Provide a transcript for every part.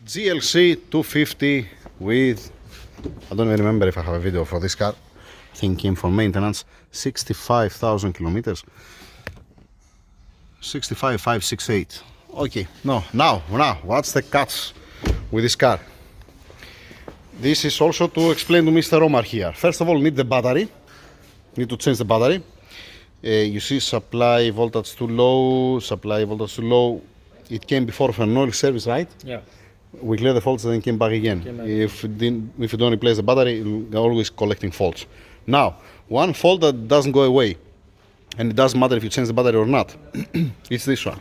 GLC 250 with, I don't even remember if I have a video for this car. I think it came from maintenance. 65,000 kilometers. 65,568. Okay, now, what's the catch with this car? This is also to explain to Mr. Omar here. First of all, need the battery. Need to change the battery. You see supply voltage too low, It came before for an oil service, right? Yeah. We clear the faults and then came back again. If you don't replace the battery, you're always collecting faults. Now, one fault that doesn't go away, and it doesn't matter if you change the battery or not, it's this one.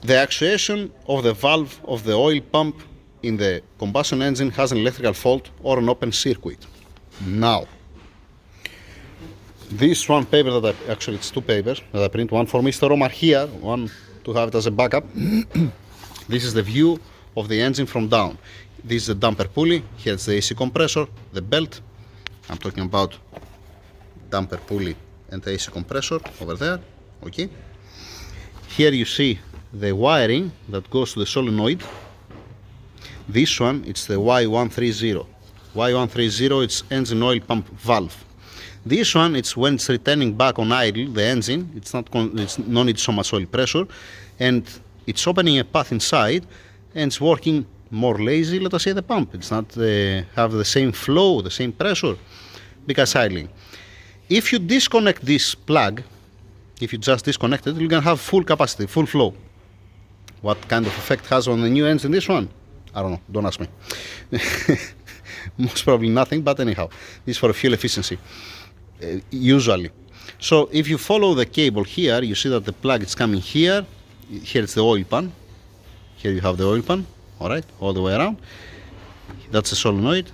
The actuation of the valve of the oil pump in the combustion engine has an electrical fault or an open circuit. Now, this one paper that actually it's two papers that I print, one for Mr. Omar here, one to have it as a backup. This is the view of the engine from down. This is the damper pulley, here's the AC compressor, the belt. I'm talking about damper pulley and the AC compressor over there, okay. Here you see the wiring that goes to the solenoid. This one, it's the Y130. Y130, it's engine oil pump valve. This one, it's when it's returning back on idle, the engine, it's no need so much oil pressure, and it's opening a path inside, and it's working more lazy, let us say, the pump. It's not have the same flow, the same pressure, because idling. If you disconnect this plug, if you just disconnect it, you're gonna have full capacity, full flow. What kind of effect has on the new engine this one? I don't know, don't ask me. Most probably nothing, but anyhow, this is for fuel efficiency, usually. So if you follow the cable here, you see that the plug is coming here. Here it's the oil pan. Here you have the oil pan, all right, all the way around. That's a solenoid.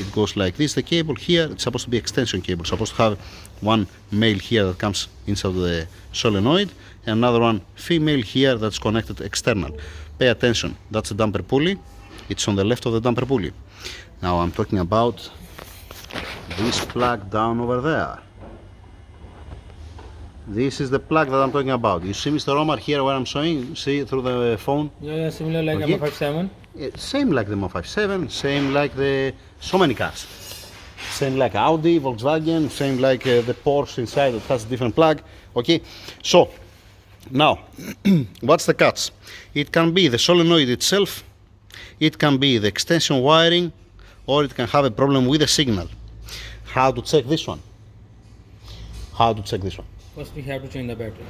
It goes like this, the cable. Here, it's supposed to be extension cable. It's supposed to have one male here that comes inside the solenoid, and another one female here that's connected external. Pay attention, that's a damper pulley. It's on the left of the damper pulley. Now I'm talking about this plug down over there. This is the plug that I'm talking about. You see Mr. Omar here where I'm showing? See through the phone? Yeah, similar like okay. M57. Yeah, same like the M57, same like so many cars. Same like Audi, Volkswagen, same like the Porsche inside that has a different plug. Okay, so now what's the catch? It can be the solenoid itself, it can be the extension wiring, or it can have a problem with the signal. How to check this one? First we have to change the battery.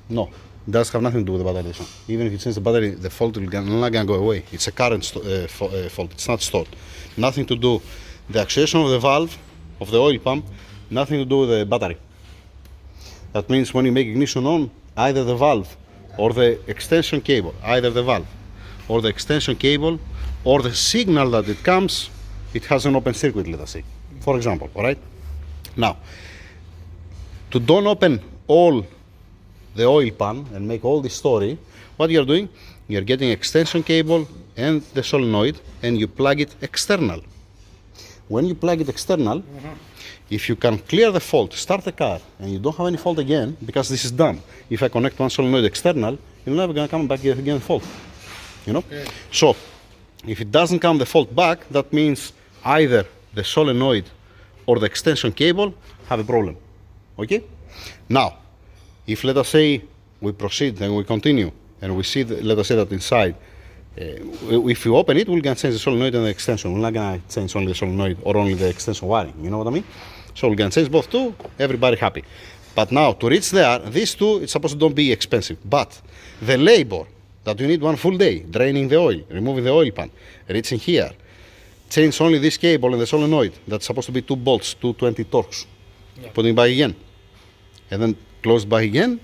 No, it does have nothing to do with the battery. Even if you change the battery, the fault will not gonna go away. It's a current fault, it's not stored. Nothing to do the actuation of the valve of the oil pump, nothing to do with the battery. That means when you make ignition on, either the valve or the extension cable, either the valve or the extension cable or the signal that it comes, it has an open circuit, let us say, for example, all right? Now, to don't open all the oil pan and make all this story, what you're doing, you're getting extension cable and the solenoid and you plug it external. When you plug it external, if you can clear the fault, start the car, and you don't have any fault again, because this is done. If I connect one solenoid external, you're never gonna come back again fault, you know? Okay. So, if it doesn't come the fault back, that means either the solenoid or the extension cable have a problem. Okay? Now, if let us say we proceed and we continue and we see, let us say that inside, if we open it, we're going to change the solenoid and the extension. We're not going to change only the solenoid or only the extension wiring. You know what I mean? So we're going to change both two, everybody happy. But now, to reach there, these two, it's supposed to don't be expensive. But the labor that you need one full day, draining the oil, removing the oil pan, reaching here, change only this cable and the solenoid, that's supposed to be 2 bolts, 220 torques. Yeah. Putting back again, and then close back again.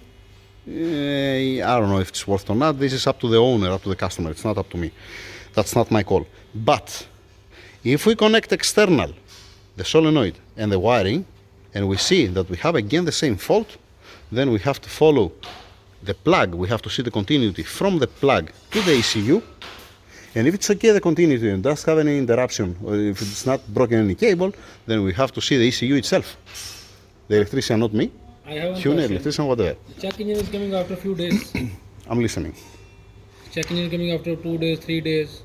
I don't know if it's worth it or not. This is up to the owner, up to the customer. It's not up to me. That's not my call. But if we connect external, the solenoid and the wiring, and we see that we have again the same fault, then we have to follow the plug. We have to see the continuity from the plug to the ECU. And if it's okay, the continuity, and does have any interruption, or if it's not broken any cable, then we have to see the ECU itself. The electrician, not me. I have one Tuner, question. electrician, whatever. The check engine is coming after a few days. I'm listening. check engine coming after 2 days, 3 days.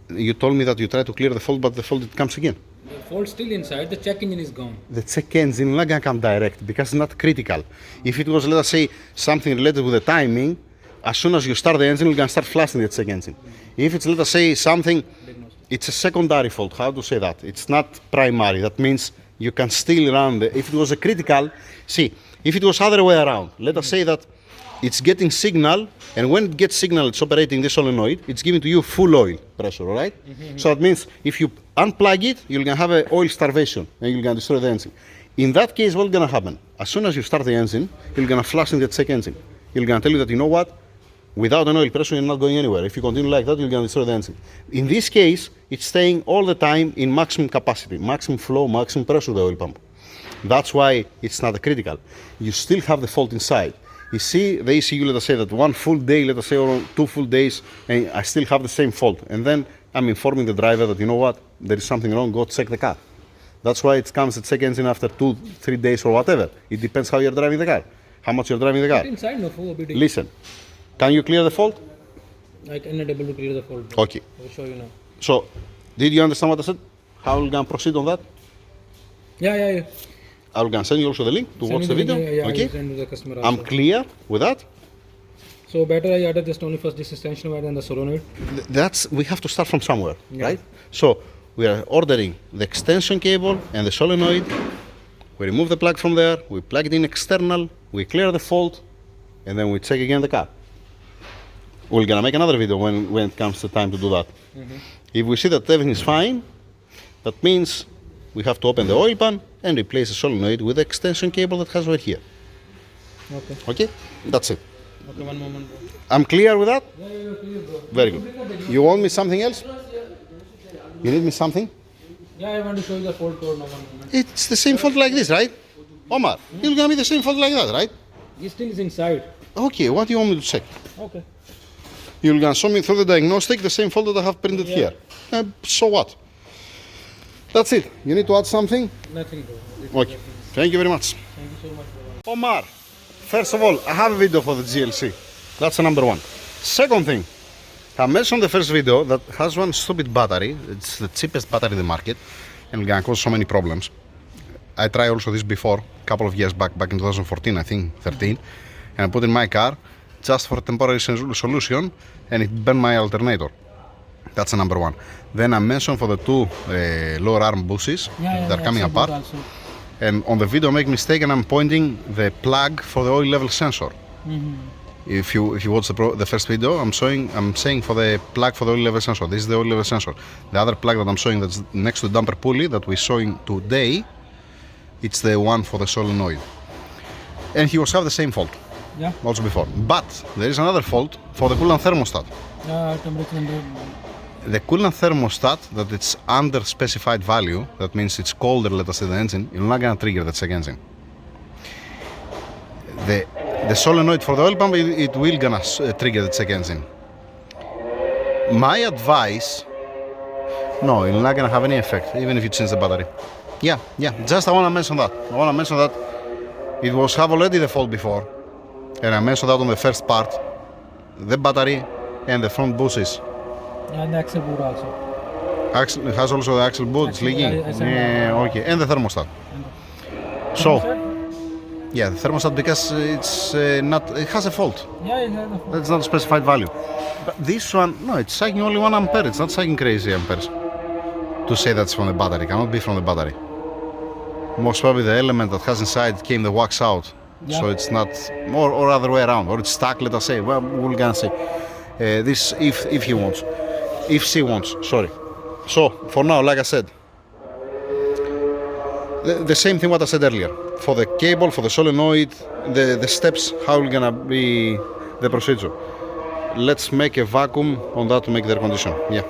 You told me that you try to clear the fault, but the fault it comes again. The fault still inside. The check engine is gone. The check engine not gonna come direct because it's not critical. If it was, let us say, something related with the timing, as soon as you start the engine, you're gonna start flashing the check engine. If it's, let us say, something, it's a secondary fault. How to say that? It's not primary. That means you can still run the. If it was a critical, see, if it was other way around, let us say that it's getting signal, and when it gets signal, it's operating the solenoid, it's giving to you full oil pressure, all right? So that means if you unplug it, you're gonna have an oil starvation, and you're gonna destroy the engine. In that case, what's gonna happen? As soon as you start the engine, you're gonna flush in the check engine. You're gonna tell you that, you know what? Without an oil pressure, you're not going anywhere. If you continue like that, you're gonna destroy the engine. In this case, it's staying all the time in maximum capacity, maximum flow, maximum pressure, the oil pump. That's why it's not critical. You still have the fault inside. You see the ECU, let us say that 1 full day, let us say, or 2 full days, and I still have the same fault. And then I'm informing the driver that, you know what, there is something wrong, go check the car. That's why it comes at check engine after 2, 3 days or whatever. It depends how you're driving the car, how much you're driving the car. Inside, no fault. Listen, can you clear the fault? I cannot able to clear the fault. Okay. I will show you now. So, did you understand what I said? How we're gonna proceed on that? Yeah. I'm gonna send you also the link to watch the video. Yeah, Okay. I will send to the customer I'm also. clear with that. So better I added just only first this extension wire and the solenoid. That's we have to start from somewhere, Yeah. right? So we are ordering the extension cable and the solenoid. We remove the plug from there. We plug it in external. We clear the fault, and then we check again the car. We're gonna make another video when it comes to time to do that. If we see that everything is fine, that means we have to open the oil pan and replace the solenoid with the extension cable that has right here. Okay. Okay? That's it. Okay, one moment. Bro. I'm clear with that? Yeah, clear, bro. Very good. You want me something else? You need me something? Yeah, I want to show you the fault code now. 1 moment. It's the same fault like this, right? Omar, it's gonna be the same fault like that, right? It still is inside. Okay, what do you want me to check? Okay. You're gonna show me through the diagnostic the same fault that I have printed here. So what? That's it. You need to add something? Nothing, bro. Okay. Thank you very much. Thank you so much, bro. Omar, first of all, I have a video for the GLC. That's the number one. Second thing, I mentioned the first video that has one stupid battery. It's the cheapest battery in the market and it's gonna cause so many problems. I tried also this before, a couple of years back in 2014, I think, 13, and I put in my car just for a temporary solution and it burned my alternator. That's the number one. Then I mentioned for the two lower arm bushings, they're coming apart. Also. And on the video, make mistake, and I'm pointing the plug for the oil level sensor. If you watch the first video, I'm saying for the plug for the oil level sensor. This is the oil level sensor. The other plug that I'm showing that's next to the damper pulley that we're showing today, it's the one for the solenoid. And he was have the same fault. Yeah. Also before. But there is another fault for the coolant thermostat. Yeah, The coolant thermostat that it's under specified value, that means it's colder, let us say, the engine, you're not gonna trigger the check engine. The solenoid for the oil pump, it will gonna trigger the check engine. My advice, no, it's not gonna have any effect, even if you change the battery. Yeah, just I wanna mention that. It was have already the fault before, and I mentioned that on the first part, the battery and the front bushes. Yeah, the axle boot also. It has also the axle boot, it's leaking. Yeah, okay, and the thermostat. So, yeah, the thermostat because it's it has a fault. Yeah, it has a fault. That's not a specified value. But this one, no, it's sucking only 1 ampere. It's not sucking crazy amperes. To say that's from the battery, it cannot be from the battery. Most probably the element that has inside came the wax out. Yeah. So it's not, or other way around, or it's stuck, let us say. Well, we're gonna say this if he wants. If she wants, sorry. So, for now, like I said, the same thing what I said earlier. For the cable, for the solenoid, the steps, how it's gonna be the procedure. Let's make a vacuum on that to make the air condition. Yeah.